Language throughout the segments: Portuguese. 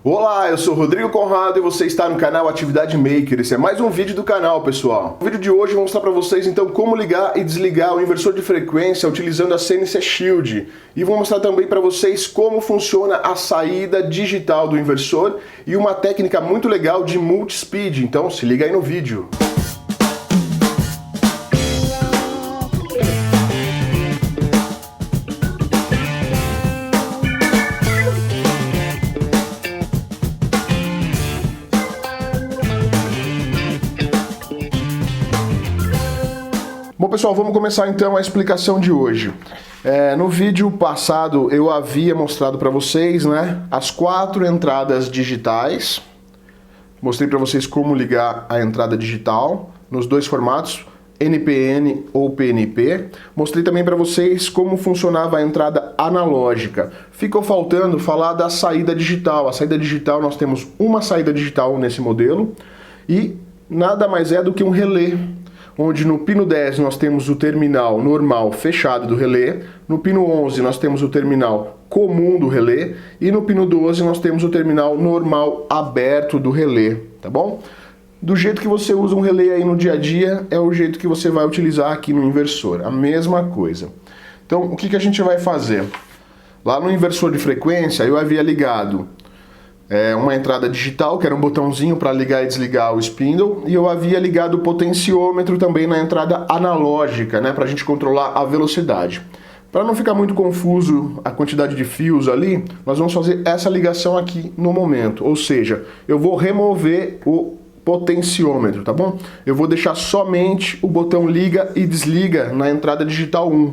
Olá, eu sou Rodrigo Conrado e você está no canal Atividade Maker. Esse é mais um vídeo do canal, pessoal. No vídeo de hoje eu vou mostrar para vocês então como ligar e desligar o inversor de frequência utilizando a CNC Shield. E vou mostrar também para vocês como funciona a saída digital do inversor e uma técnica muito legal de multi-speed. Então se liga aí no vídeo. Bom pessoal, vamos começar então a explicação de hoje. No vídeo passado eu havia mostrado para vocês, as 4 entradas digitais. Mostrei para vocês como ligar a entrada digital nos dois formatos, NPN ou PNP. Mostrei também para vocês como funcionava a entrada analógica. Ficou faltando falar da saída digital. A saída digital, nós temos uma saída digital nesse modelo e nada mais é do que um relé, onde no pino 10 nós temos o terminal normal fechado do relé, no pino 11 nós temos o terminal comum do relé e no pino 12 nós temos o terminal normal aberto do relé, tá bom? Do jeito que você usa um relé aí no dia a dia, é o jeito que você vai utilizar aqui no inversor, a mesma coisa. Então, o que a gente vai fazer? Lá no inversor de frequência, eu havia ligado uma entrada digital, que era um botãozinho para ligar e desligar o spindle, e eu havia ligado o potenciômetro também na entrada analógica, para a gente controlar a velocidade. Para não ficar muito confuso a quantidade de fios ali, nós vamos fazer essa ligação aqui no momento, ou seja, eu vou remover o potenciômetro, tá bom? Eu vou deixar somente o botão liga e desliga na entrada digital 1,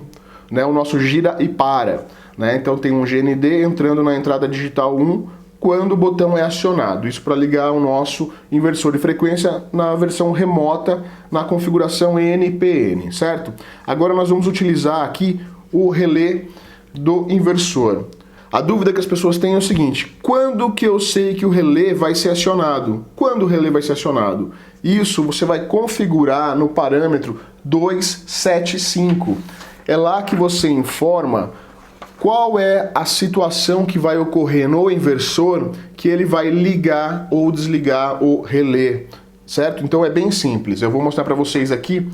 o nosso gira e para, Então tem um GND entrando na entrada digital 1, quando o botão é acionado. Isso para ligar o nosso inversor de frequência na versão remota, na configuração NPN, certo? Agora nós vamos utilizar aqui o relé do inversor. A dúvida que as pessoas têm é o seguinte: quando que eu sei que o relé vai ser acionado? Quando o relé vai ser acionado? Isso você vai configurar no parâmetro 275. É lá que você informa qual é a situação que vai ocorrer no inversor que ele vai ligar ou desligar o relé, certo? Então é bem simples. Eu vou mostrar para vocês aqui.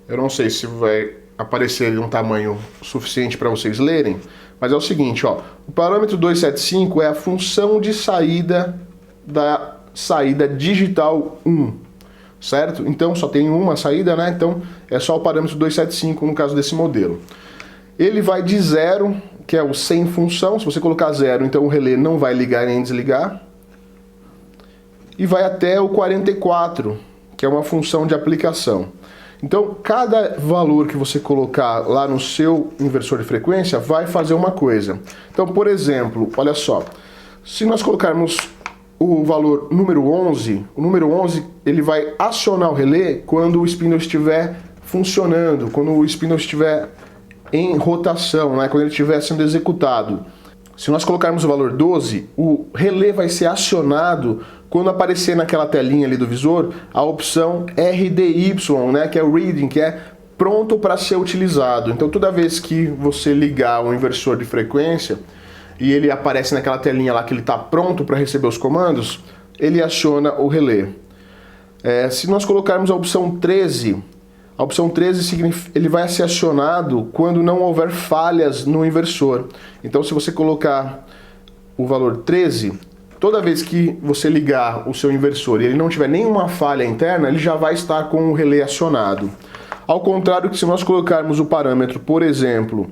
Eu não sei se vai aparecer um tamanho suficiente para vocês lerem, mas é o seguinte, o parâmetro 275 é a função de saída da saída digital 1, certo? Então só tem uma saída, Então é só o parâmetro 275 no caso desse modelo. Ele vai de 0, que é o sem função. Se você colocar 0, então o relé não vai ligar nem desligar. E vai até o 44, que é uma função de aplicação. Então, cada valor que você colocar lá no seu inversor de frequência vai fazer uma coisa. Então, por exemplo, olha só. Se nós colocarmos o valor número 11, o número 11 ele vai acionar o relé quando o spindle estiver funcionando, quando o spindle estiver em rotação, quando ele estiver sendo executado. Se nós colocarmos o valor 12, o relé vai ser acionado quando aparecer naquela telinha ali do visor a opção RDY, que é o Reading, que é pronto para ser utilizado. Então toda vez que você ligar o inversor de frequência e ele aparece naquela telinha lá que ele está pronto para receber os comandos, ele aciona o relé. Se nós colocarmos a opção 13, a opção 13 significa ele vai ser acionado quando não houver falhas no inversor. Então se você colocar o valor 13, toda vez que você ligar o seu inversor e ele não tiver nenhuma falha interna, ele já vai estar com o relé acionado. Ao contrário que se nós colocarmos o parâmetro, por exemplo,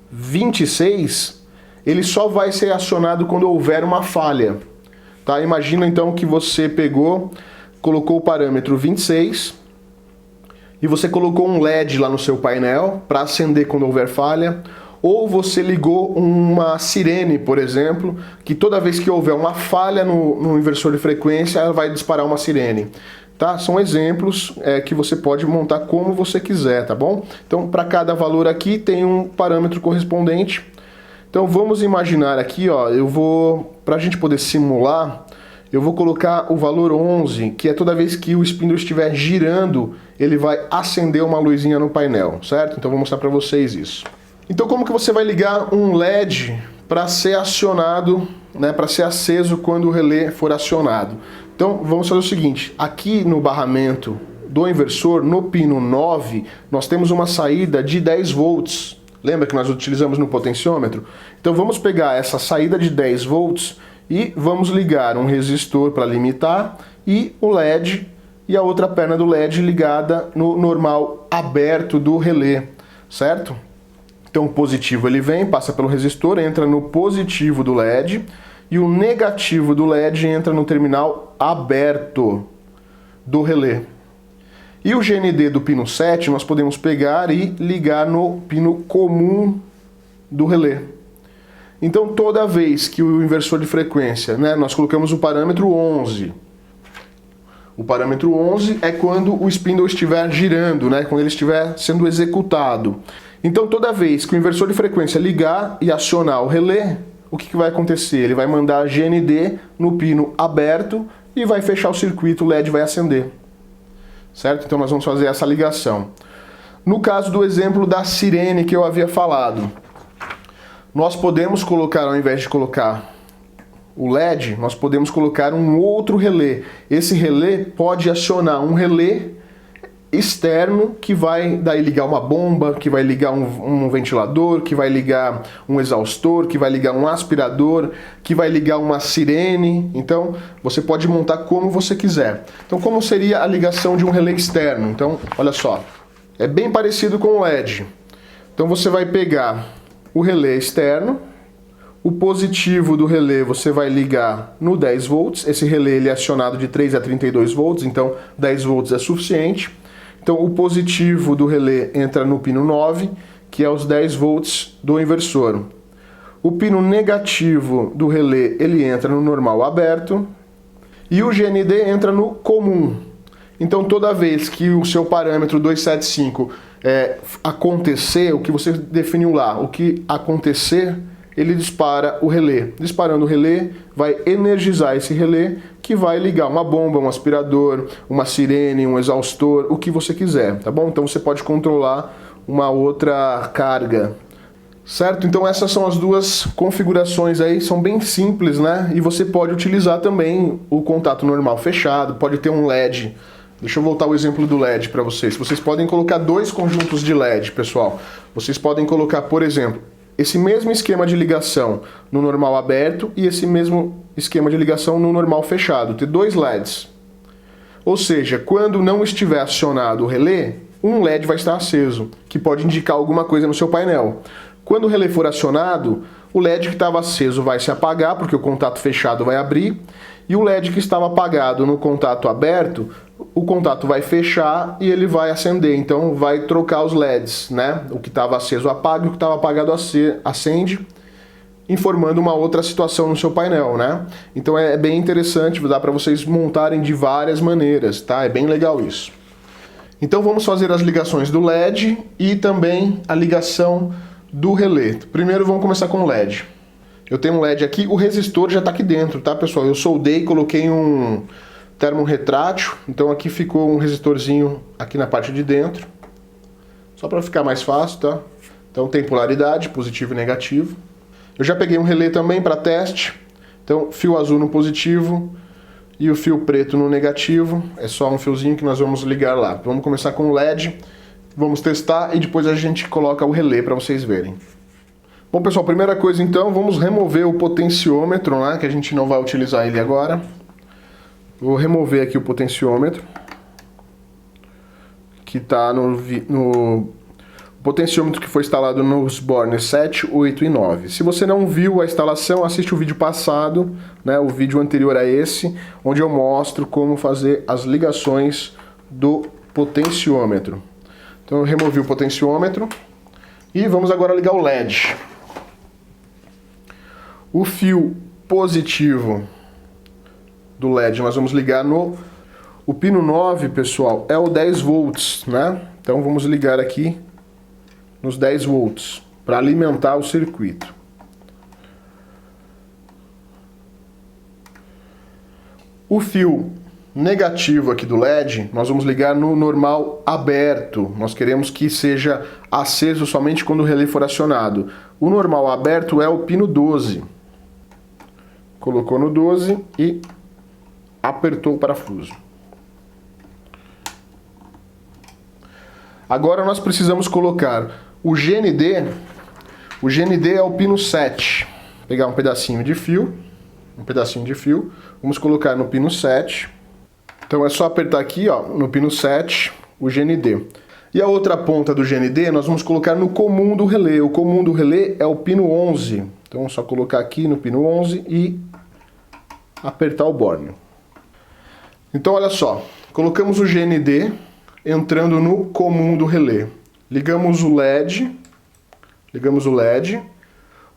26, ele só vai ser acionado quando houver uma falha. Imagina então que você colocou o parâmetro 26, e você colocou um LED lá no seu painel para acender quando houver falha, ou você ligou uma sirene, por exemplo, que toda vez que houver uma falha no inversor de frequência, ela vai disparar uma sirene. São exemplos que você pode montar como você quiser, tá bom? Então, para cada valor aqui tem um parâmetro correspondente. Então, vamos imaginar aqui, para a gente poder simular, eu vou colocar o valor 11, que é toda vez que o spindle estiver girando, ele vai acender uma luzinha no painel, certo? Então vou mostrar para vocês isso. Então como que você vai ligar um LED para ser acionado né, para ser aceso quando o relé for acionado. Então vamos fazer o seguinte, aqui no barramento do inversor, no pino 9, nós temos uma saída de 10 volts. Lembra que nós utilizamos no potenciômetro? Então vamos pegar essa saída de 10 volts e vamos ligar um resistor para limitar e o LED e a outra perna do LED ligada no normal aberto do relé, certo? Então o positivo ele vem, passa pelo resistor, entra no positivo do LED e o negativo do LED entra no terminal aberto do relé. E o GND do pino 7 nós podemos pegar e ligar no pino comum do relé. Então toda vez que o inversor de frequência, né, nós colocamos o parâmetro 11. O parâmetro 11 é quando o spindle estiver girando, né, quando ele estiver sendo executado. Então toda vez que o inversor de frequência ligar e acionar o relé, o que vai acontecer? Ele vai mandar GND no pino aberto e vai fechar o circuito, o LED vai acender. Certo? Então nós vamos fazer essa ligação. No caso do exemplo da sirene que eu havia falado, nós podemos colocar, ao invés de colocar o LED, nós podemos colocar um outro relé. Esse relé pode acionar um relé externo que vai daí ligar uma bomba, que vai ligar um ventilador, que vai ligar um exaustor, que vai ligar um aspirador, que vai ligar uma sirene. Então você pode montar como você quiser. Então como seria a ligação de um relé externo? Então olha só, é bem parecido com o LED. Então você vai pegar o relé externo, o positivo do relé você vai ligar no 10 volts, esse relé ele é acionado de 3 a 32 volts, então 10 volts é suficiente. Então o positivo do relé entra no pino 9, que é os 10 volts do inversor. O pino negativo do relé ele entra no normal aberto e o GND entra no comum. Então toda vez que o seu parâmetro 275 acontecer, o que você definiu lá, o que acontecer, ele dispara o relé. Disparando o relé, vai energizar esse relé, que vai ligar uma bomba, um aspirador, uma sirene, um exaustor, o que você quiser, tá bom? Então você pode controlar uma outra carga, certo? Então essas são as duas configurações aí, são bem simples, né? E você pode utilizar também o contato normal fechado, pode ter um LED. Deixa eu voltar o exemplo do LED para vocês. Vocês podem colocar dois conjuntos de LED, pessoal. Vocês podem colocar, por exemplo, esse mesmo esquema de ligação no normal aberto e esse mesmo esquema de ligação no normal fechado, ter dois LEDs. Ou seja, quando não estiver acionado o relé, um LED vai estar aceso, que pode indicar alguma coisa no seu painel. Quando o relé for acionado, o LED que estava aceso vai se apagar, porque o contato fechado vai abrir, e o LED que estava apagado no contato aberto, o contato vai fechar e ele vai acender, então vai trocar os LEDs, né? O que estava aceso apaga e o que estava apagado acende, informando uma outra situação no seu painel, né? Então é bem interessante, dá para vocês montarem de várias maneiras, tá? É bem legal isso. Então vamos fazer as ligações do LED e também a ligação do relé. Primeiro vamos começar com o LED. Eu tenho um LED aqui, o resistor já está aqui dentro, tá, pessoal? Eu soldei, coloquei um termorretrátil, então aqui ficou um resistorzinho aqui na parte de dentro, só para ficar mais fácil, tá? Então tem polaridade, positivo e negativo. Eu já peguei um relé também para teste, então fio azul no positivo e o fio preto no negativo, é só um fiozinho que nós vamos ligar lá. Vamos começar com o LED, vamos testar e depois a gente coloca o relé para vocês verem. Bom, pessoal, primeira coisa então, vamos remover o potenciômetro, né, que a gente não vai utilizar ele agora. Vou remover aqui o potenciômetro, que está no potenciômetro que foi instalado nos bornes 7, 8 e 9. Se você não viu a instalação, assiste o vídeo passado, né, o vídeo anterior a esse, onde eu mostro como fazer as ligações do potenciômetro. Então eu removi o potenciômetro e vamos agora ligar o LED. O fio positivo do LED nós vamos ligar no... O pino 9, pessoal, é o 10 volts, né? Então vamos ligar aqui nos 10 volts para alimentar o circuito. O fio negativo aqui do LED, nós vamos ligar no normal aberto. Nós queremos que seja aceso somente quando o relé for acionado. O normal aberto é o pino 12. colocou no 12 e apertou o parafuso. Agora nós precisamos colocar o GND. O GND é o pino 7. Vou pegar um pedacinho de fio, vamos colocar no pino 7. Então é só apertar aqui, ó, no pino 7, o GND. E a outra ponta do GND nós vamos colocar no comum do relé. O comum do relé é o pino 11. Então é só colocar aqui no pino 11 e apertar o borne. Então olha só, colocamos o GND entrando no comum do relé. Ligamos o LED.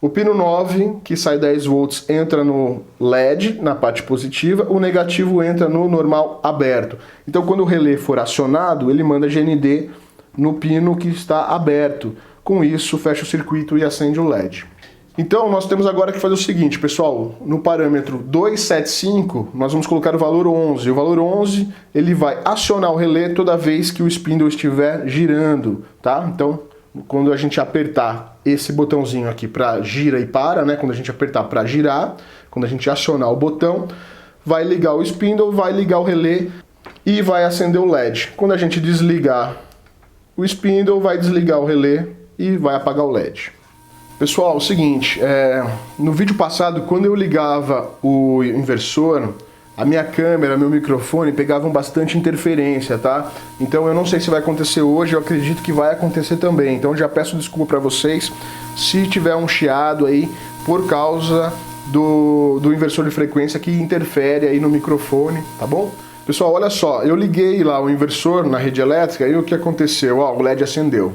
O pino 9, que sai 10 volts, entra no LED, na parte positiva, o negativo entra no normal aberto. Então quando o relé for acionado, ele manda GND no pino que está aberto. Com isso, fecha o circuito e acende o LED. Então nós temos agora que fazer o seguinte, pessoal, no parâmetro 275, nós vamos colocar o valor 11. O valor 11, ele vai acionar o relé toda vez que o spindle estiver girando, tá? Então, quando a gente apertar esse botãozinho aqui para gira e para, né? Quando a gente apertar para girar, quando a gente acionar o botão, vai ligar o spindle, vai ligar o relé e vai acender o LED. Quando a gente desligar o spindle, vai desligar o relé e vai apagar o LED. Pessoal, é o seguinte, no vídeo passado, quando eu ligava o inversor, a minha câmera, meu microfone pegavam bastante interferência, tá? Então eu não sei se vai acontecer hoje, eu acredito que vai acontecer também. Então já peço desculpa para vocês se tiver um chiado aí por causa do inversor de frequência que interfere aí no microfone, tá bom? Pessoal, olha só, eu liguei lá o inversor na rede elétrica e o que aconteceu? Ó, o LED acendeu.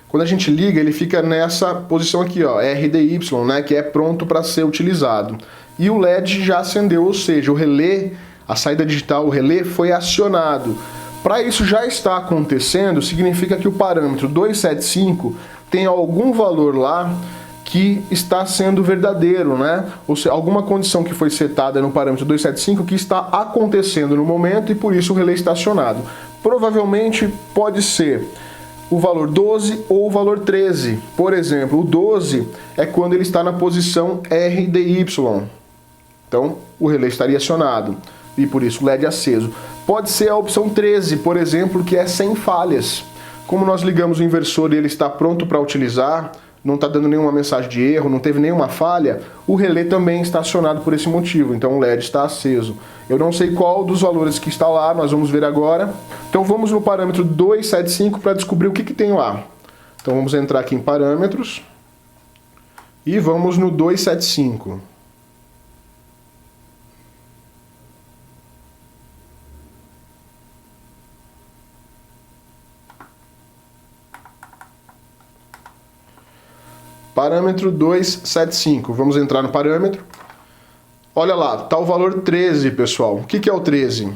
Quando a gente liga, ele fica nessa posição aqui, ó, RDY, né, que é pronto para ser utilizado. E o LED já acendeu, ou seja, o relé, a saída digital, o relé foi acionado. Para isso já estar acontecendo, significa que o parâmetro 275 tem algum valor lá que está sendo verdadeiro, né? Ou seja, alguma condição que foi setada no parâmetro 275 que está acontecendo no momento e por isso o relé está acionado. Provavelmente pode ser o valor 12 ou o valor 13. Por exemplo, o 12 é quando ele está na posição RDY. Então, o relé estaria acionado e por isso o LED aceso. Pode ser a opção 13, por exemplo, que é sem falhas. Como nós ligamos o inversor e ele está pronto para utilizar, não está dando nenhuma mensagem de erro, não teve nenhuma falha, o relé também está acionado por esse motivo, então o LED está aceso. Eu não sei qual dos valores que está lá, nós vamos ver agora. Então vamos no parâmetro 275 para descobrir o que tem lá. Então vamos entrar aqui em parâmetros e vamos no 275. Parâmetro 275, vamos entrar no parâmetro. Olha lá, está o valor 13, pessoal. O que é o 13?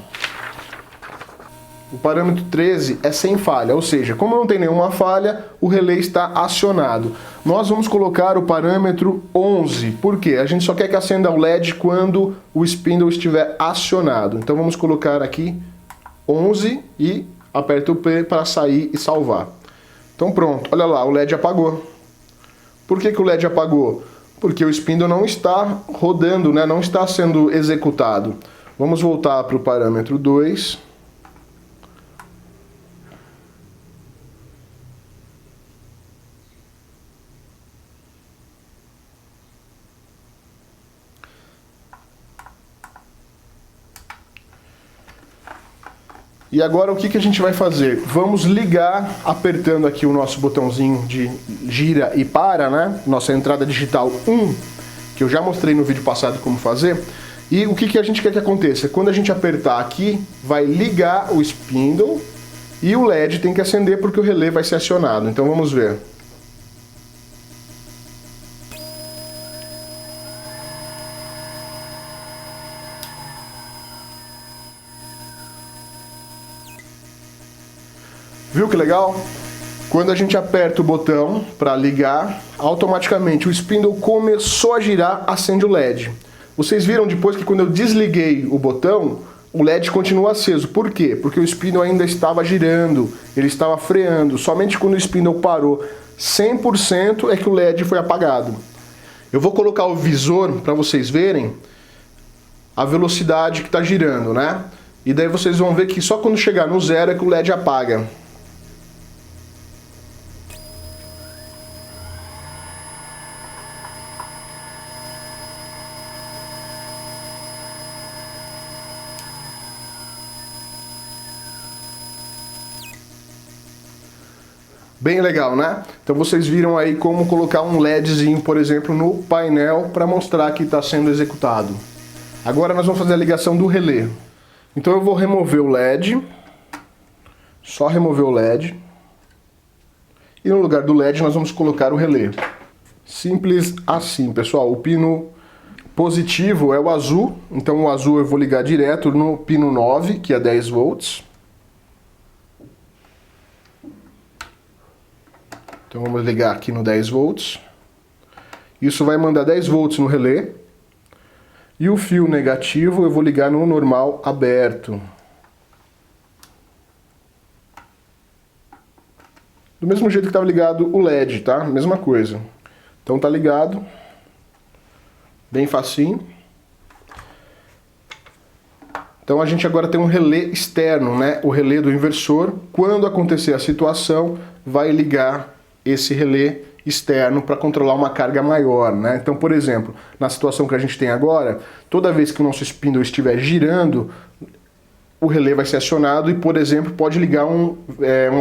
O parâmetro 13 é sem falha, ou seja, como não tem nenhuma falha, o relé está acionado. Nós vamos colocar o parâmetro 11, por quê? A gente só quer que acenda o LED quando o spindle estiver acionado. Então vamos colocar aqui 11 e aperta o P para sair e salvar. Então pronto, olha lá, o LED apagou. Por que o LED apagou? Porque o spindle não está rodando, né? Não está sendo executado. Vamos voltar para o parâmetro 2. E agora o que a gente vai fazer? Vamos ligar, apertando aqui o nosso botãozinho de gira e para, né? Nossa entrada digital 1, que eu já mostrei no vídeo passado como fazer. E o que a gente quer que aconteça? Quando a gente apertar aqui, vai ligar o spindle e o LED tem que acender porque o relé vai ser acionado. Então vamos ver. Viu que legal? Quando a gente aperta o botão para ligar, automaticamente o spindle começou a girar, acende o LED. Vocês viram depois que quando eu desliguei o botão, o LED continua aceso. Por quê? Porque o spindle ainda estava girando, ele estava freando. Somente quando o spindle parou 100% é que o LED foi apagado. Eu vou colocar o visor para vocês verem a velocidade que está girando, né? E daí vocês vão ver que só quando chegar no zero é que o LED apaga. Bem legal, né? Então vocês viram aí como colocar um LEDzinho, por exemplo, no painel para mostrar que está sendo executado. Agora nós vamos fazer a ligação do relé. Então eu vou remover o LED, só remover o LED, e no lugar do LED nós vamos colocar o relé. Simples assim, pessoal. O pino positivo é o azul, então o azul eu vou ligar direto no pino 9, que é 10 volts. Então vamos ligar aqui no 10 volts. Isso vai mandar 10 volts no relé. E o fio negativo eu vou ligar no normal aberto. Do mesmo jeito que estava ligado o LED, tá? Mesma coisa. Então tá ligado. Bem facinho. Então a gente agora tem um relé externo, né? O relé do inversor. Quando acontecer a situação, vai ligar esse relé externo para controlar uma carga maior, né? Então, por exemplo, na situação que a gente tem agora, toda vez que o nosso spindle estiver girando, o relé vai ser acionado e, por exemplo, pode ligar um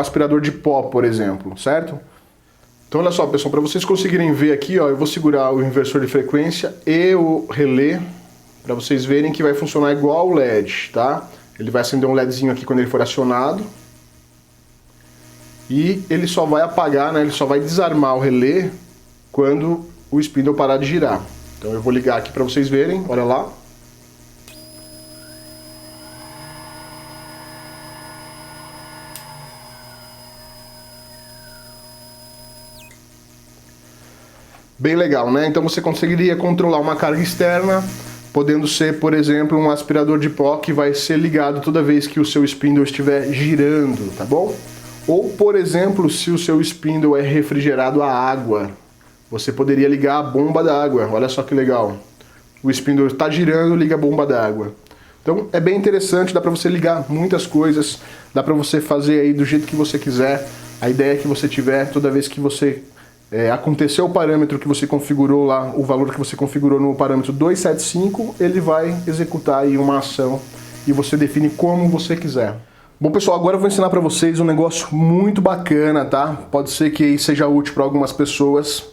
aspirador de pó, por exemplo, certo? Então, olha só, pessoal, para vocês conseguirem ver aqui, ó, eu vou segurar o inversor de frequência e o relé para vocês verem que vai funcionar igual o LED, tá? Ele vai acender um LEDzinho aqui quando ele for acionado. E ele só vai apagar, né, ele só vai desarmar o relé quando o spindle parar de girar. Então eu vou ligar aqui para vocês verem, olha lá. Bem legal, né? Então você conseguiria controlar uma carga externa, podendo ser, por exemplo, um aspirador de pó que vai ser ligado toda vez que o seu spindle estiver girando, tá bom? Ou, por exemplo, se o seu spindle é refrigerado a água, você poderia ligar a bomba d'água. Olha só que legal. O spindle está girando, liga a bomba d'água. Então é bem interessante, dá para você ligar muitas coisas, dá para você fazer aí do jeito que você quiser, a ideia que você tiver, toda vez que você aconteceu o parâmetro que você configurou lá, o valor que você configurou no parâmetro 275, ele vai executar aí uma ação e você define como você quiser. Bom, pessoal, agora eu vou ensinar para vocês um negócio muito bacana, tá? Pode ser que seja útil para algumas pessoas,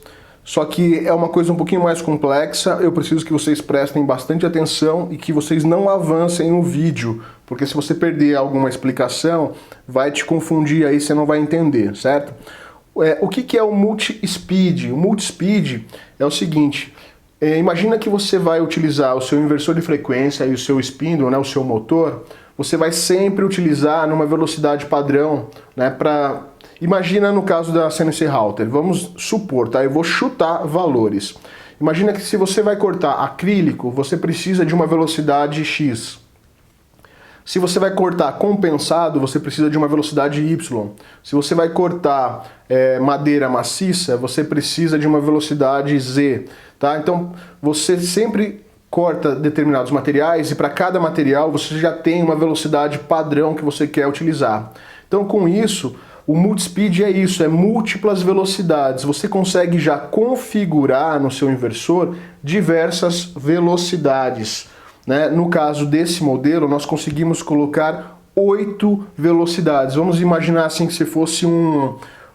só que é uma coisa um pouquinho mais complexa. Eu preciso que vocês prestem bastante atenção e que vocês não avancem no vídeo, porque se você perder alguma explicação, vai te confundir aí, você não vai entender, certo? O que é o multi-speed? O multi-speed é o seguinte, imagina que você vai utilizar o seu inversor de frequência e o seu spindle, né, o seu motor. Você vai sempre utilizar numa velocidade padrão, né, imagina no caso da CNC Halter, vamos supor, tá? Eu vou chutar valores. Imagina que se você vai cortar acrílico, você precisa de uma velocidade X. Se você vai cortar compensado, você precisa de uma velocidade Y. Se você vai cortar madeira maciça, você precisa de uma velocidade Z, tá? Então, você sempre corta determinados materiais e para cada material você já tem uma velocidade padrão que você quer utilizar. Então com isso, o multi-speed é isso, é múltiplas velocidades. Você consegue já configurar no seu inversor diversas velocidades, né? No caso desse modelo, nós conseguimos colocar 8 velocidades. Vamos imaginar assim que se fosse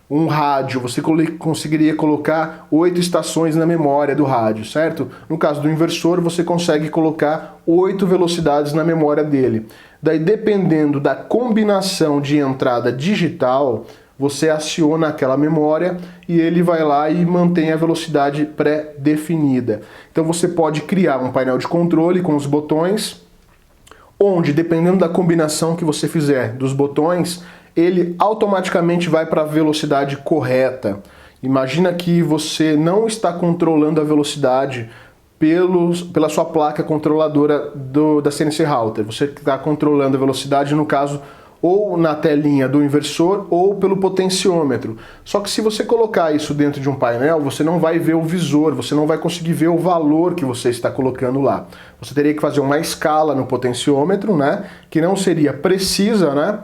um rádio, você conseguiria colocar 8 estações na memória do rádio, certo? No caso do inversor, você consegue colocar 8 velocidades na memória dele. Daí, dependendo da combinação de entrada digital, você aciona aquela memória e ele vai lá e mantém a velocidade pré-definida. Então você pode criar um painel de controle com os botões, onde, dependendo da combinação que você fizer dos botões, ele automaticamente vai para a velocidade correta. Imagina que você não está controlando a velocidade pela sua placa controladora da CNC Halter. Você está controlando a velocidade, no caso, ou na telinha do inversor ou pelo potenciômetro. Só que se você colocar isso dentro de um painel, você não vai ver o visor, você não vai conseguir ver o valor que você está colocando lá. Você teria que fazer uma escala no potenciômetro, né? Que não seria precisa, né?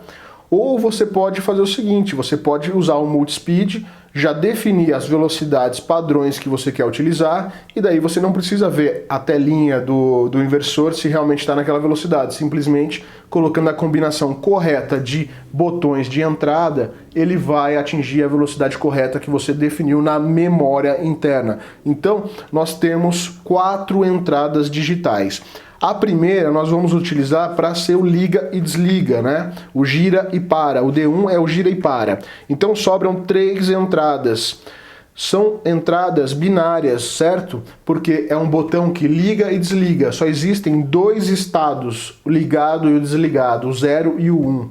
Ou você pode fazer o seguinte, você pode usar o multispeed, já definir as velocidades padrões que você quer utilizar, e daí você não precisa ver a telinha do inversor se realmente está naquela velocidade. Simplesmente colocando a combinação correta de botões de entrada, ele vai atingir a velocidade correta que você definiu na memória interna. Então, nós temos 4 entradas digitais. A primeira nós vamos utilizar para ser o liga e desliga, né? O gira e para. O D1 é o gira e para. Então sobram 3 entradas. São entradas binárias, certo? Porque é um botão que liga e desliga. Só existem 2 estados, o ligado e o desligado, o 0 e o 1.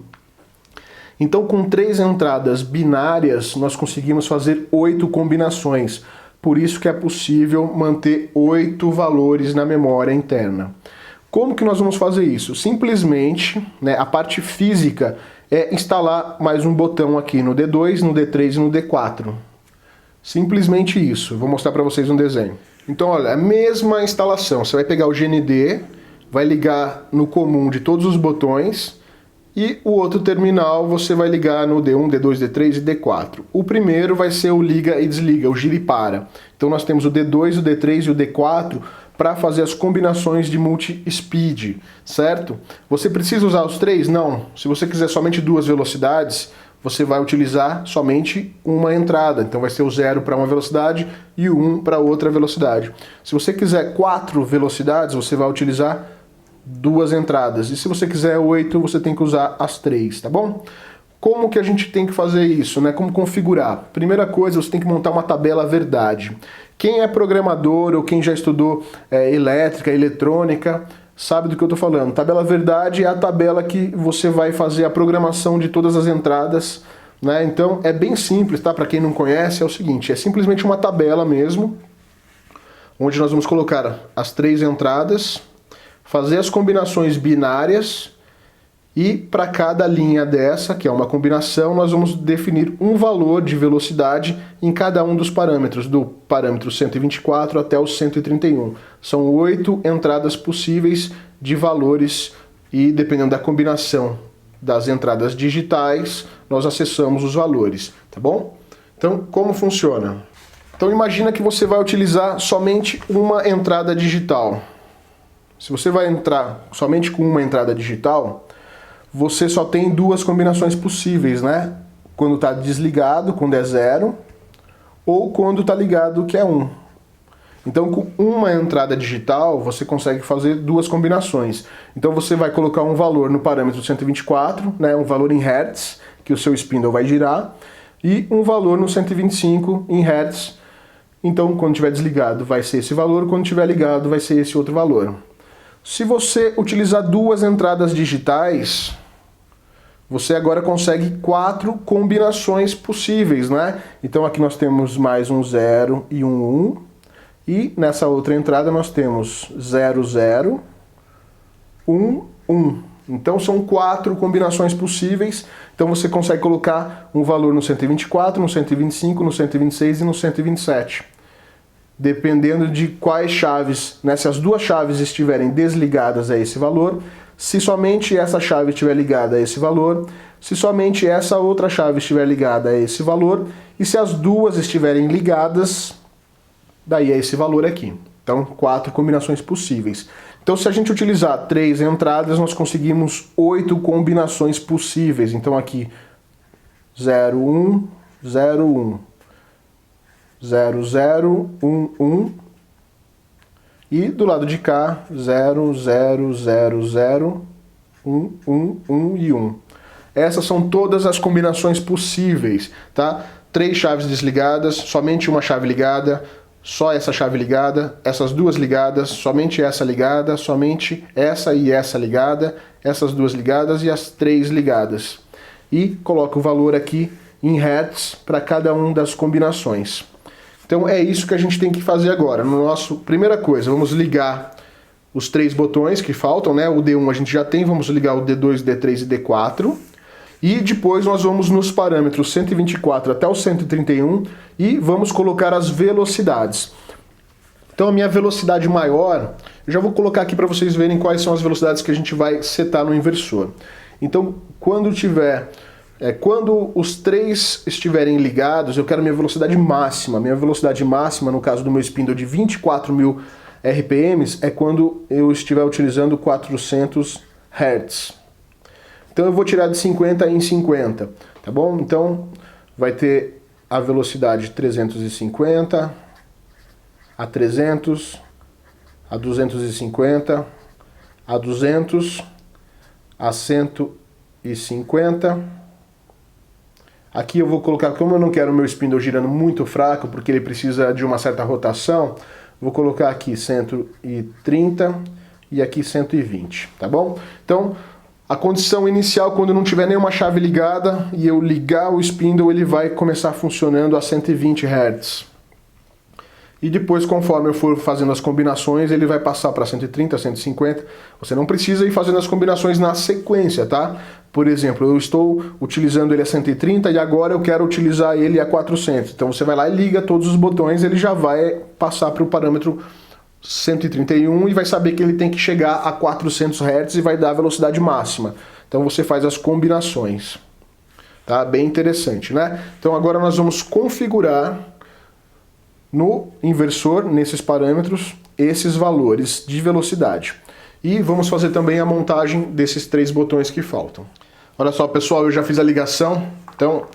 Então com 3 entradas binárias nós conseguimos fazer 8 combinações. Por isso que é possível manter 8 valores na memória interna. Como que nós vamos fazer isso? Simplesmente, né, a parte física é instalar mais um botão aqui no D2, no D3 e no D4. Simplesmente isso. Vou mostrar para vocês um desenho. Então, olha, a mesma instalação. Você vai pegar o GND, vai ligar no comum de todos os botões e o outro terminal você vai ligar no D1, D2, D3 e D4. O primeiro vai ser o liga e desliga, o gira e para. Então nós temos o D2, o D3 e o D4 para fazer as combinações de multi-speed, certo? Você precisa usar os 3? Não. Se você quiser somente 2 velocidades, você vai utilizar somente uma entrada. Então vai ser o 0 para uma velocidade e o 1 para outra velocidade. Se você quiser 4 velocidades, você vai utilizar 2 entradas. E se você quiser 8, você tem que usar as 3, tá bom? Como que a gente tem que fazer isso, né? Como configurar? Primeira coisa, você tem que montar uma tabela verdade. Quem é programador ou quem já estudou elétrica, eletrônica, sabe do que eu estou falando. Tabela verdade é a tabela que você vai fazer a programação de todas as entradas, né? Então é bem simples, tá? Para quem não conhece, é o seguinte, é simplesmente uma tabela mesmo, onde nós vamos colocar as 3 entradas, fazer as combinações binárias e para cada linha dessa, que é uma combinação, nós vamos definir um valor de velocidade em cada um dos parâmetros, do parâmetro 124 até o 131. São 8 entradas possíveis de valores e dependendo da combinação das entradas digitais, nós acessamos os valores, tá bom? Então, como funciona? Então imagina que você vai utilizar somente uma entrada digital. Se você vai entrar somente com uma entrada digital, você só tem 2 combinações possíveis, né? Quando está desligado, quando é 0, ou quando está ligado, que é 1. Então, com uma entrada digital, você consegue fazer 2 combinações. Então, você vai colocar um valor no parâmetro 124, né? Um valor em Hertz, que o seu spindle vai girar, e um valor no 125 em Hertz. Então, quando estiver desligado, vai ser esse valor, quando estiver ligado, vai ser esse outro valor. Se você utilizar 2 entradas digitais, você agora consegue 4 combinações possíveis, né? Então aqui nós temos mais um 0 e um 1. E nessa outra entrada nós temos 0, 0, 1, 1. Então são 4 combinações possíveis. Então você consegue colocar um valor no 124, no 125, no 126 e no 127. Dependendo de quais chaves, né, se as 2 chaves estiverem desligadas a esse valor, se somente essa chave estiver ligada a esse valor, se somente essa outra chave estiver ligada a esse valor, e se as 2 estiverem ligadas, daí é esse valor aqui. Então, 4 combinações possíveis. Então, se a gente utilizar 3 entradas, nós conseguimos 8 combinações possíveis. Então, aqui, 0, 1, 0, 1. 0, 0, 1, 1 e do lado de cá 0, 0, 0, 0, 1, 1, 1 e 1. Essas são todas as combinações possíveis, tá? 3 chaves desligadas, somente uma chave ligada, só essa chave ligada, essas 2 ligadas, somente essa ligada, somente essa e essa ligada, essas 2 ligadas e as 3 ligadas. E coloca o valor aqui em Hertz para cada uma das combinações. Então é isso que a gente tem que fazer agora. No nosso, primeira coisa, vamos ligar os 3 botões que faltam, né? O D1 a gente já tem, vamos ligar o D2, D3 e D4. E depois nós vamos nos parâmetros 124 até o 131 e vamos colocar as velocidades. Então a minha velocidade maior, eu já vou colocar aqui para vocês verem quais são as velocidades que a gente vai setar no inversor. Então quando os três estiverem ligados, eu quero minha velocidade máxima. Minha velocidade máxima, no caso do meu spindle de 24.000 RPMs, é quando eu estiver utilizando 400 Hz. Então eu vou tirar de 50 em 50, tá bom? Então vai ter a velocidade 350, a 300, a 250, a 200, a 150. Aqui eu vou colocar, como eu não quero o meu spindle girando muito fraco, porque ele precisa de uma certa rotação, vou colocar aqui 130 e aqui 120, tá bom? Então, a condição inicial, quando não tiver nenhuma chave ligada e eu ligar o spindle, ele vai começar funcionando a 120 Hz. E depois, conforme eu for fazendo as combinações, ele vai passar para 130, 150. Você não precisa ir fazendo as combinações na sequência, tá? Por exemplo, eu estou utilizando ele a 130 e agora eu quero utilizar ele a 400. Então você vai lá e liga todos os botões, ele já vai passar para o parâmetro 131 e vai saber que ele tem que chegar a 400 Hz e vai dar a velocidade máxima. Então você faz as combinações. Tá? Bem interessante, né? Então agora nós vamos configurar no inversor, nesses parâmetros, esses valores de velocidade. E vamos fazer também a montagem desses três botões que faltam. Olha só, pessoal, eu já fiz a ligação. Então,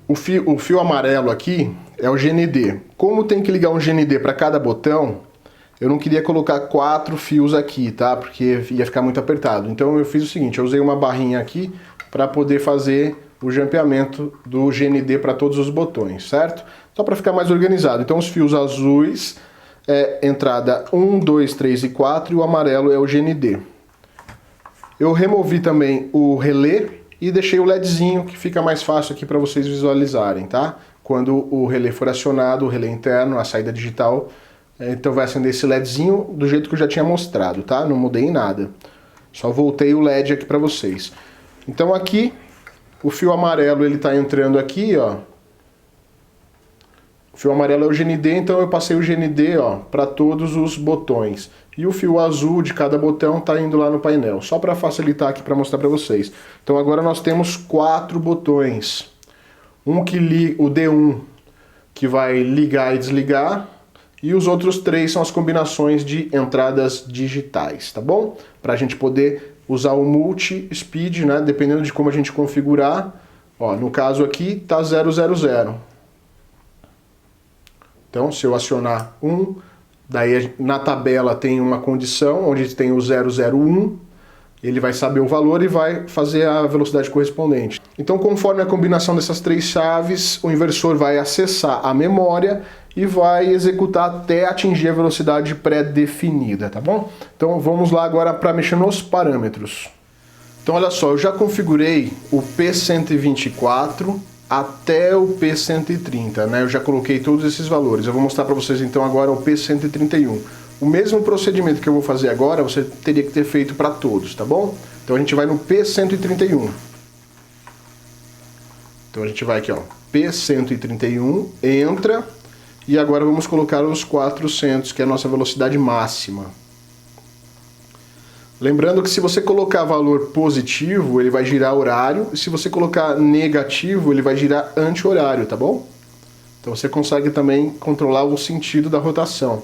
o fio amarelo aqui é o GND. Como tem que ligar um GND para cada botão, eu não queria colocar 4 fios aqui, tá? Porque ia ficar muito apertado. Então eu fiz o seguinte, eu usei uma barrinha aqui para poder fazer o jampeamento do GND para todos os botões, certo? Só para ficar mais organizado. Então os fios azuis é entrada 1, 2, 3 e 4 e o amarelo é o GND. Eu removi também o relé e deixei o LEDzinho, que fica mais fácil aqui para vocês visualizarem, tá? Quando o relé for acionado, o relé interno, a saída digital, então vai acender esse LEDzinho do jeito que eu já tinha mostrado, tá? Não mudei em nada. Só voltei o LED aqui para vocês. Então aqui, o fio amarelo ele está entrando aqui, ó. O fio amarelo é o GND, então eu passei o GND, ó, para todos os botões. E o fio azul de cada botão está indo lá no painel. Só para facilitar aqui para mostrar para vocês. Então agora nós temos 4 botões. O D1 que vai ligar e desligar. E os outros 3 são as combinações de entradas digitais, tá bom? Para a gente poder usar o multi-speed, né? Dependendo de como a gente configurar. Ó, no caso aqui tá 000. Então, se eu acionar 1, daí na tabela tem uma condição onde tem o 001, ele vai saber o valor e vai fazer a velocidade correspondente. Então, conforme a combinação dessas 3 chaves, o inversor vai acessar a memória e vai executar até atingir a velocidade pré-definida, tá bom? Então, vamos lá agora para mexer nos parâmetros. Então, olha só, eu já configurei o P124 até o P130, né? Eu já coloquei todos esses valores. Eu vou mostrar para vocês então agora o P131. O mesmo procedimento que eu vou fazer agora, você teria que ter feito para todos, tá bom? Então a gente vai no P131. Então a gente vai aqui, ó, P131, entra, e agora vamos colocar os 400, que é a nossa velocidade máxima. Lembrando que se você colocar valor positivo, ele vai girar horário, e se você colocar negativo, ele vai girar anti-horário, tá bom? Então você consegue também controlar o sentido da rotação.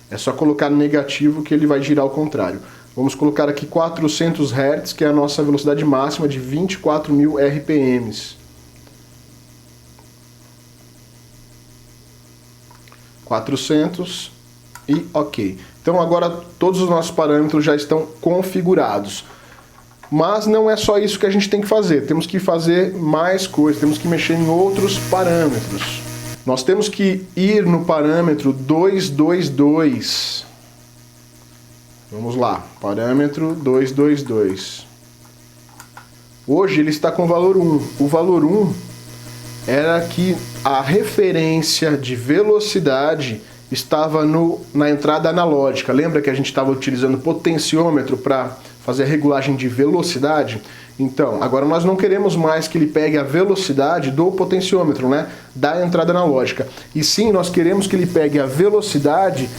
É só colocar negativo que ele vai girar ao contrário. Vamos colocar aqui 400 Hz, que é a nossa velocidade máxima de 24.000 RPMs. 400 e ok. Então agora todos os nossos parâmetros já estão configurados. Mas não é só isso que a gente tem que fazer. Temos que fazer mais coisas, temos que mexer em outros parâmetros. Nós temos que ir no parâmetro 222. Vamos lá, parâmetro 222. Hoje ele está com o valor 1. O valor 1 era que a referência de velocidade estava na entrada analógica. Lembra que a gente estava utilizando potenciômetro para fazer a regulagem de velocidade. Então, agora nós não queremos mais que ele pegue a velocidade do potenciômetro, né, da entrada analógica. E sim, nós queremos que ele pegue a velocidade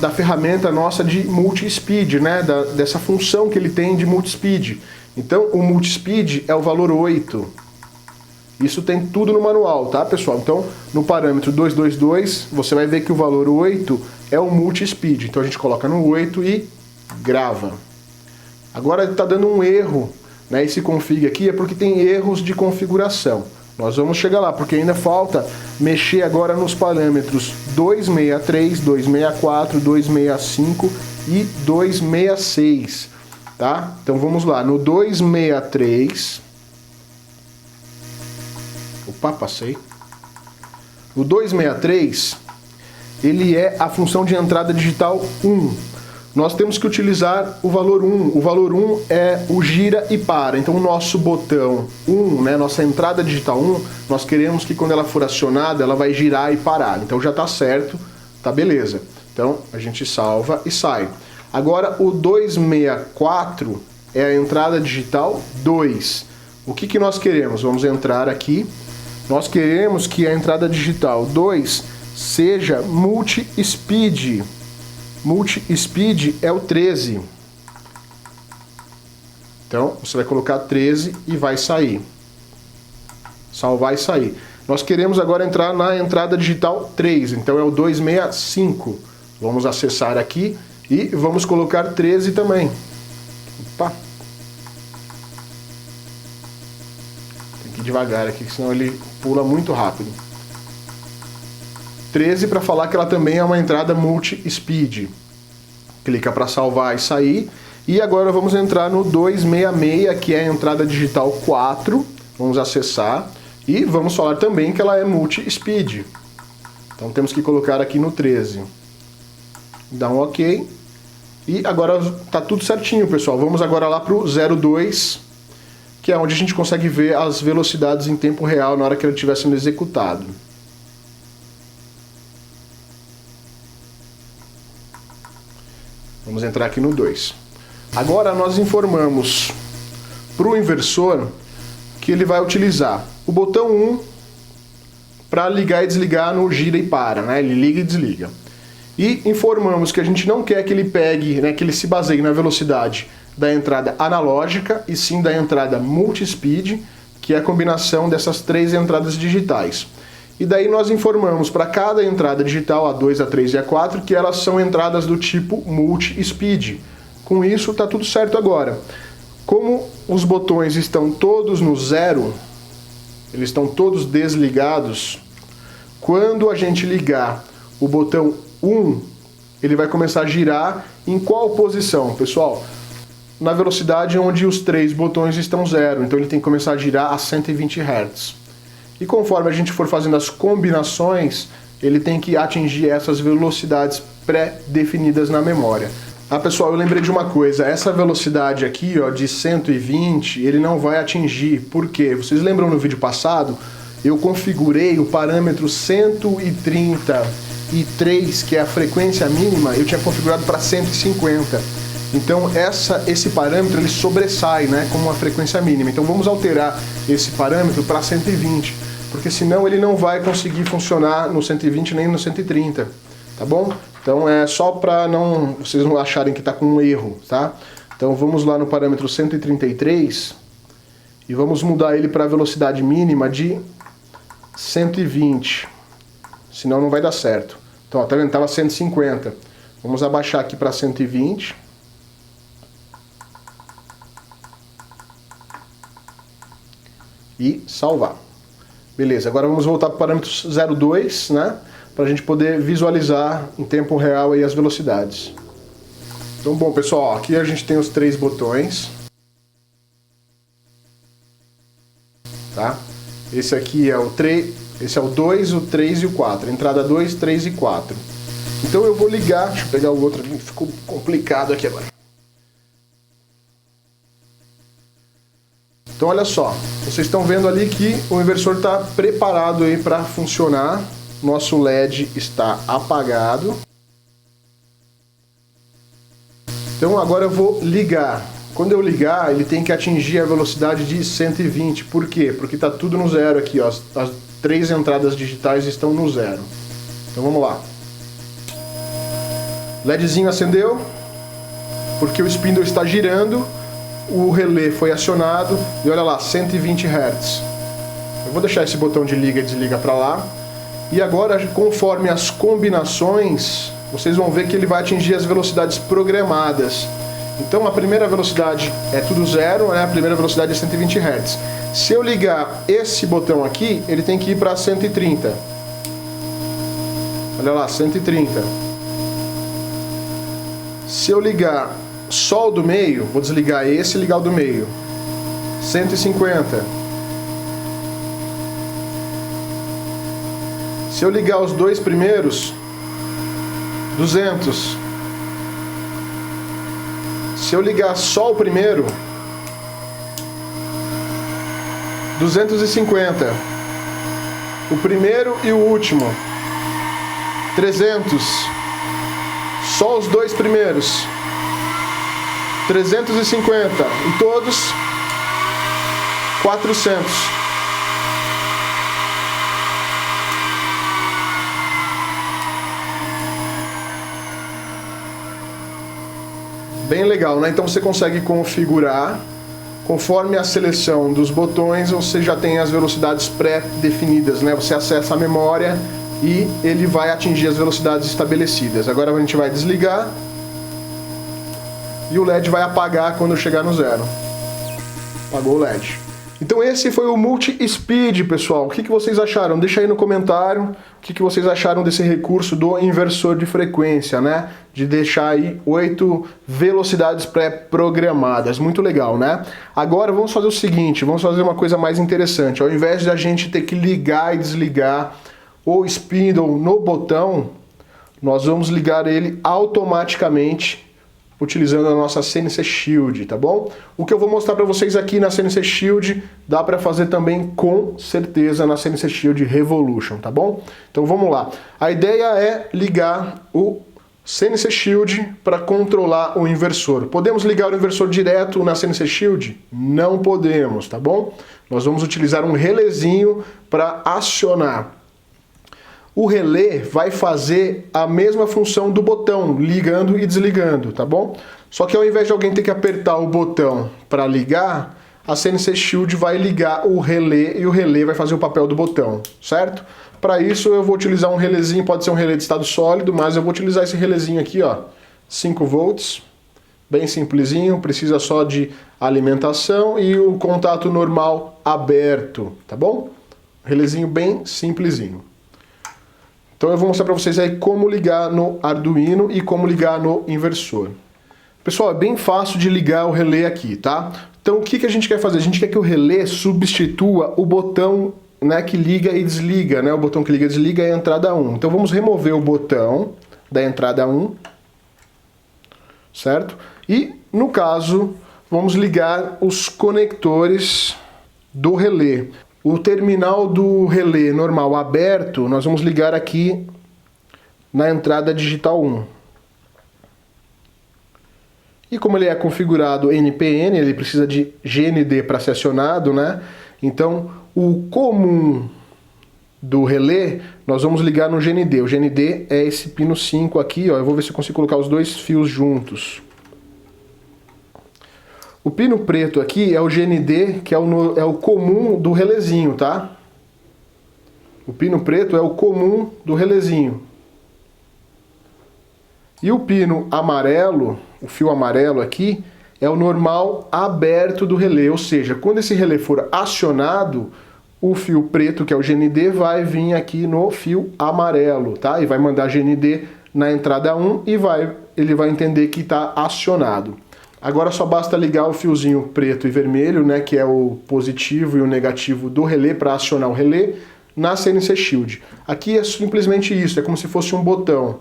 da ferramenta nossa de multi-speed, né, dessa função que ele tem de multi-speed. Então, o multi-speed é o valor 8. Isso tem tudo no manual, tá, pessoal? Então, no parâmetro 222, você vai ver que o valor 8 é o multi-speed. Então, a gente coloca no 8 e grava. Agora, ele está dando um erro, né? Esse config aqui é porque tem erros de configuração. Nós vamos chegar lá, porque ainda falta mexer agora nos parâmetros 263, 264, 265 e 266, tá? Então vamos lá, no 263... Opa, passei. O 263, ele é a função de entrada digital 1. Nós temos que utilizar o valor 1. O valor 1 é o gira e para. Então o nosso botão 1, né, nossa entrada digital 1, nós queremos que quando ela for acionada, ela vai girar e parar. Então já está certo, tá beleza. Então a gente salva e sai. Agora o 264 é a entrada digital 2. O que nós queremos? Vamos entrar aqui. Nós queremos que a entrada digital 2 seja multi-speed. Multi-speed é o 13. Então, você vai colocar 13 e vai sair. Salvar e sair. Nós queremos agora entrar na entrada digital 3, então é o 265. Vamos acessar aqui e vamos colocar 13 também. Opa! Tem que ir devagar aqui, senão ele pula muito rápido. 13 para falar que ela também é uma entrada multi-speed. Clica para salvar e sair. E agora vamos entrar no 266, que é a entrada digital 4. Vamos acessar. E vamos falar também que ela é multi-speed. Então temos que colocar aqui no 13. Dá um OK. E agora está tudo certinho, pessoal. Vamos agora lá para o 02, que é onde a gente consegue ver as velocidades em tempo real na hora que ele estiver sendo executado. Vamos entrar aqui no 2. Agora nós informamos para o inversor que ele vai utilizar o botão 1 para ligar e desligar no gira e para, né? Ele liga e desliga. E informamos que a gente não quer que ele pegue, né, que ele se baseie na velocidade da entrada analógica e sim da entrada multi-speed, que é a combinação dessas três entradas digitais. E daí nós informamos para cada entrada digital, a 2, a 3 e a 4, que elas são entradas do tipo multi-speed. Com isso está tudo certo agora. Como os botões estão todos no 0, eles estão todos desligados, quando a gente ligar o botão 1, ele vai começar a girar em qual posição, pessoal? Na velocidade onde os três botões estão 0, então ele tem que começar a girar a 120 Hz. E conforme a gente for fazendo as combinações, ele tem que atingir essas velocidades pré-definidas na memória. Ah, pessoal, eu lembrei de uma coisa, essa velocidade aqui, ó, de 120, ele não vai atingir. Por quê? Vocês lembram no vídeo passado? Eu configurei o parâmetro 133, que é a frequência mínima, eu tinha configurado para 150. Então esse parâmetro ele sobressai, né, como uma frequência mínima. Então vamos alterar esse parâmetro para 120, porque senão ele não vai conseguir funcionar no 120 nem no 130, tá bom? Então é só para vocês não acharem que está com um erro, tá? Então vamos lá no parâmetro 133 e vamos mudar ele para a velocidade mínima de 120, senão não vai dar certo. Então, ó, tá vendo? Estava 150. Vamos abaixar aqui para 120. E salvar. Beleza, agora vamos voltar para o parâmetro 02, né? Para a gente poder visualizar em tempo real aí as velocidades. Então, bom, pessoal, ó, aqui a gente tem os três botões. Tá? Esse aqui é o 3, esse é o 2, o 3 e o 4. Entrada 2, 3 e 4. Então eu vou ligar, deixa eu pegar o outro ali, ficou complicado aqui agora. Então olha só, vocês estão vendo ali que o inversor está preparado aí para funcionar. Nosso LED está apagado. Então agora eu vou ligar. Quando eu ligar, ele tem que atingir a velocidade de 120. Por quê? Porque está tudo no zero aqui, ó. As 3 entradas digitais estão no zero. Então vamos lá. LEDzinho acendeu, porque o spindle está girando, o relé foi acionado e olha lá, 120 Hz. Eu vou deixar esse botão de liga e desliga para lá. E agora, conforme as combinações, vocês vão ver que ele vai atingir as velocidades programadas. Então a primeira velocidade é tudo zero, né? A primeira velocidade é 120 Hz. Se eu ligar esse botão aqui, ele tem que ir para 130. Olha lá, 130. Se eu ligar só o do meio, vou desligar esse e ligar o do meio. 150. Se eu ligar os 2 primeiros, 200. Se eu ligar só o primeiro, 250. O primeiro e o último, 300. Só os 2 primeiros, 350. E todos, 400. Bem legal, né? Então você consegue configurar, conforme a seleção dos botões, você já tem as velocidades pré-definidas, né? Você acessa a memória e ele vai atingir as velocidades estabelecidas. Agora a gente vai desligar e o LED vai apagar quando chegar no zero. Apagou o LED. Então esse foi o Multi-Speed, pessoal. O que vocês acharam? Deixa aí no comentário o que vocês acharam desse recurso do inversor de frequência, né? De deixar aí 8 velocidades pré-programadas. Muito legal, né? Agora vamos fazer o seguinte, vamos fazer uma coisa mais interessante. Ao invés de a gente ter que ligar e desligar o spindle no botão, nós vamos ligar ele automaticamente utilizando a nossa CNC Shield, tá bom? O que eu vou mostrar para vocês aqui na CNC Shield, dá para fazer também com certeza na CNC Shield Revolution, tá bom? Então vamos lá. A ideia é ligar o CNC Shield para controlar o inversor. Podemos ligar o inversor direto na CNC Shield? Não podemos, tá bom? Nós vamos utilizar um relézinho para acionar. O relé vai fazer a mesma função do botão, ligando e desligando, tá bom? Só que ao invés de alguém ter que apertar o botão para ligar, a CNC Shield vai ligar o relé e o relé vai fazer o papel do botão, certo? Para isso eu vou utilizar um relézinho, pode ser um relé de estado sólido, mas eu vou utilizar esse relézinho aqui, ó, 5 volts, bem simplesinho, precisa só de alimentação e o contato normal aberto, tá bom? Relézinho bem simplesinho. Então eu vou mostrar para vocês aí como ligar no Arduino e como ligar no inversor. Pessoal, é bem fácil de ligar o relé aqui, tá? Então o que a gente quer fazer? A gente quer que o relé substitua o botão, né, que liga e desliga, né? O botão que liga e desliga é a entrada 1. Então vamos remover o botão da entrada 1, certo? E, no caso, vamos ligar os conectores do relé. O terminal do relé normal aberto, nós vamos ligar aqui na entrada digital 1. E como ele é configurado NPN, ele precisa de GND para ser acionado, né? Então, o comum do relé, nós vamos ligar no GND. O GND é esse pino 5 aqui, ó. Eu vou ver se eu consigo colocar os 2 fios juntos. O pino preto aqui é o GND, que é o comum do relézinho, tá? O pino preto é o comum do relézinho. E o pino amarelo, o fio amarelo aqui, é o normal aberto do relé. Ou seja, quando esse relé for acionado, o fio preto, que é o GND, vai vir aqui no fio amarelo, tá? E vai mandar GND na entrada 1 e ele vai entender que está acionado. Agora só basta ligar o fiozinho preto e vermelho, né, que é o positivo e o negativo do relé para acionar o relé na CNC Shield. Aqui é simplesmente isso, é como se fosse um botão.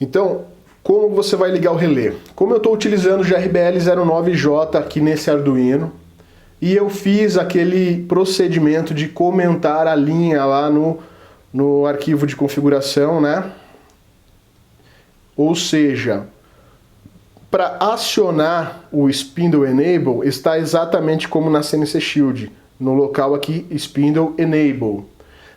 Então, como você vai ligar o relé? Como eu estou utilizando o GRBL09J aqui nesse Arduino, e eu fiz aquele procedimento de comentar a linha lá no arquivo de configuração, né? Ou seja, para acionar o Spindle Enable está exatamente como na CNC Shield, no local aqui Spindle Enable.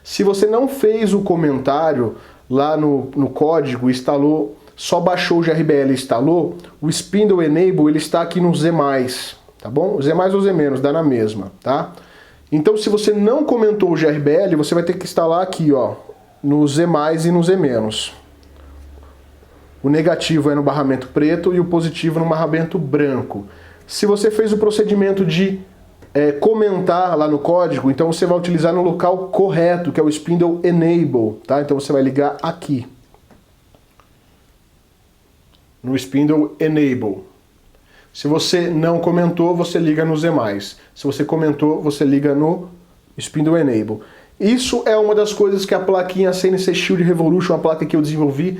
Se você não fez o comentário lá no código, instalou, só baixou o GRBL e instalou, o Spindle Enable ele está aqui no Z+, tá bom? Z+, ou Z-, dá na mesma, tá? Então se você não comentou o GRBL, você vai ter que instalar aqui, ó, no Z+, e no Z-. O negativo é no barramento preto e o positivo no barramento branco. Se você fez o procedimento de comentar lá no código, então você vai utilizar no local correto, que é o Spindle Enable, tá? Então você vai ligar aqui, no Spindle Enable. Se você não comentou, você liga no Z+. Se você comentou, você liga no Spindle Enable. Isso é uma das coisas que a plaquinha CNC Shield Revolution, a placa que eu desenvolvi,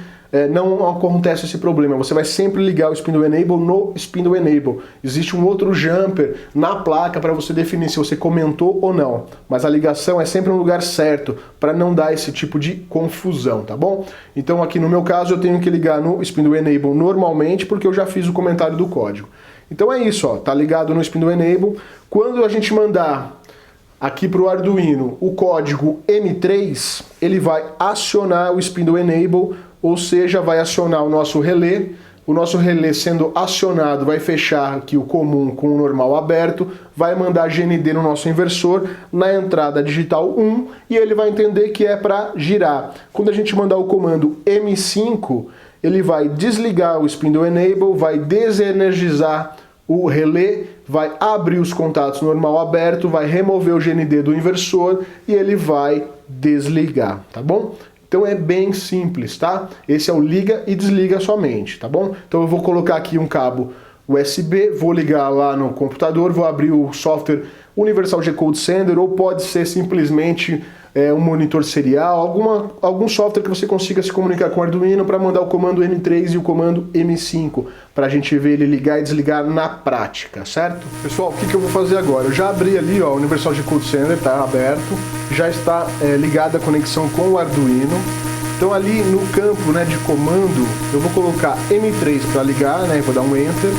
não acontece esse problema. Você vai sempre ligar o Spindle Enable no Spindle Enable. Existe um outro jumper na placa para você definir se você comentou ou não. Mas a ligação é sempre no lugar certo, para não dar esse tipo de confusão, tá bom? Então aqui no meu caso eu tenho que ligar no Spindle Enable normalmente, porque eu já fiz o comentário do código. Então é isso, ó, tá ligado no Spindle Enable. Quando a gente mandar aqui para o Arduino o código M3, ele vai acionar o Spindle Enable, ou seja, vai acionar o nosso relé. O nosso relé sendo acionado vai fechar aqui o comum com o normal aberto, vai mandar GND no nosso inversor, na entrada digital 1, e ele vai entender que é para girar. Quando a gente mandar o comando M5, ele vai desligar o Spindle Enable, vai desenergizar o relé, vai abrir os contatos normal aberto, vai remover o GND do inversor e ele vai desligar, tá bom? Então é bem simples, tá? Esse é o liga e desliga somente, tá bom? Então eu vou colocar aqui um cabo USB, vou ligar lá no computador, vou abrir o software Universal G-Code Sender, ou pode ser simplesmente um monitor serial, algum software que você consiga se comunicar com o Arduino para mandar o comando M3 e o comando M5, para a gente ver ele ligar e desligar na prática, certo? Pessoal, o que eu vou fazer agora? Eu já abri ali, ó, o Universal G-Code Sender, está aberto, já está ligada a conexão com o Arduino. Então ali no campo, né, de comando, eu vou colocar M3 para ligar, né, vou dar um Enter,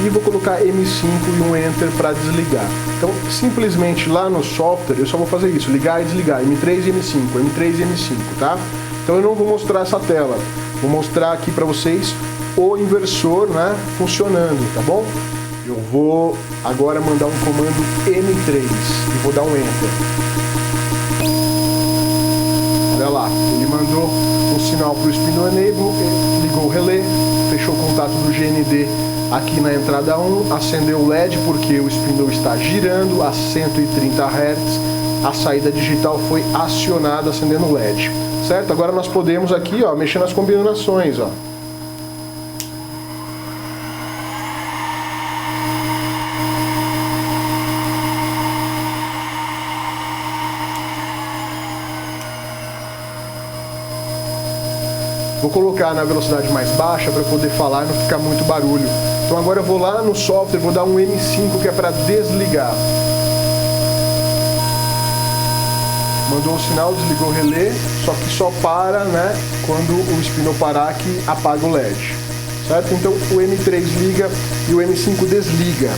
e vou colocar M5 e um Enter para desligar. Então simplesmente lá no software eu só vou fazer isso, ligar e desligar, M3 e M5, M3 e M5, tá? Então eu não vou mostrar essa tela, vou mostrar aqui para vocês o inversor, né, funcionando, tá bom? Eu vou agora mandar um comando M3 e vou dar um Enter. Olha lá, ele mandou um sinal para o Spindle Enable, ligou o relé, fechou o contato do GND aqui na entrada 1, acendeu o LED porque o Spindle está girando a 130 Hz, a saída digital foi acionada acendendo o LED, certo? Agora nós podemos aqui, ó, mexer nas combinações, ó. Vou colocar na velocidade mais baixa para poder falar e não ficar muito barulho. Então agora eu vou lá no software, vou dar um M5 que é para desligar. Mandou o sinal, desligou o relé, só que só para, né, quando o Spindle parar que apaga o LED. Certo? Então o M3 liga e o M5 desliga.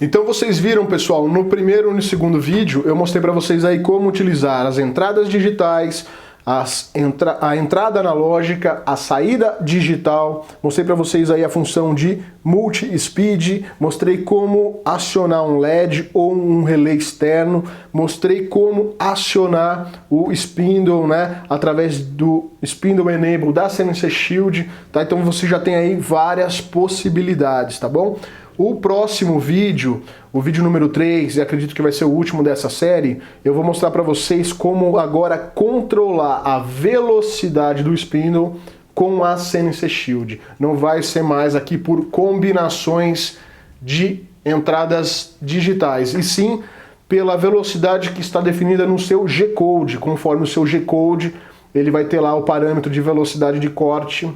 Então vocês viram, pessoal, no primeiro e no segundo vídeo eu mostrei para vocês aí como utilizar as entradas digitais, a entrada analógica, a saída digital, mostrei para vocês aí a função de multi-speed, mostrei como acionar um LED ou um relé externo, mostrei como acionar o Spindle, né, através do Spindle Enable da CNC Shield, tá? Então você já tem aí várias possibilidades, tá bom? O próximo vídeo, o vídeo número 3, e acredito que vai ser o último dessa série, eu vou mostrar para vocês como agora controlar a velocidade do Spindle com a CNC Shield. Não vai ser mais aqui por combinações de entradas digitais, e sim pela velocidade que está definida no seu G-Code. Conforme o seu G-Code, ele vai ter lá o parâmetro de velocidade de corte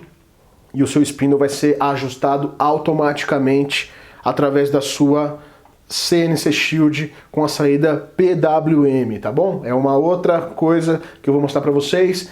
e o seu Spindle vai ser ajustado automaticamente através da sua CNC Shield com a saída PWM, tá bom? É uma outra coisa que eu vou mostrar para vocês.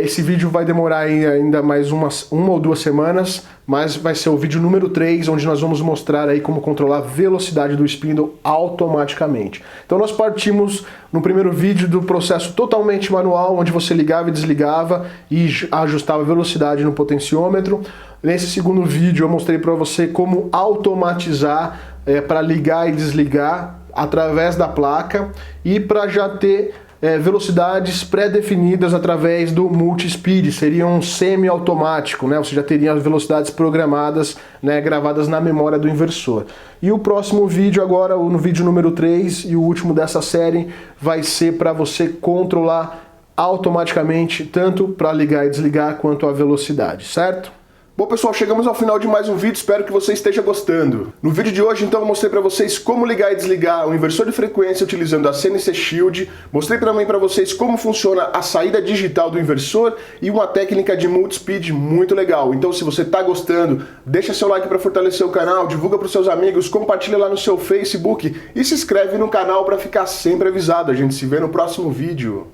Esse vídeo vai demorar ainda mais uma ou duas semanas, mas vai ser o vídeo número 3, onde nós vamos mostrar aí como controlar a velocidade do spindle automaticamente. Então nós partimos no primeiro vídeo do processo totalmente manual, onde você ligava e desligava e ajustava a velocidade no potenciômetro. Nesse segundo vídeo eu mostrei para você como automatizar para ligar e desligar através da placa e para já ter velocidades pré-definidas através do multi-speed, seria um semi-automático, né? Você já teria as velocidades programadas, né, gravadas na memória do inversor. E o próximo vídeo agora, no vídeo número 3 e o último dessa série, vai ser para você controlar automaticamente tanto para ligar e desligar quanto a velocidade, certo? Bom pessoal, chegamos ao final de mais um vídeo, espero que você esteja gostando. No vídeo de hoje então eu mostrei para vocês como ligar e desligar o inversor de frequência utilizando a CNC Shield, mostrei também para vocês como funciona a saída digital do inversor e uma técnica de multi-speed muito legal. Então se você está gostando, deixa seu like para fortalecer o canal, divulga para os seus amigos, compartilha lá no seu Facebook e se inscreve no canal para ficar sempre avisado. A gente se vê no próximo vídeo.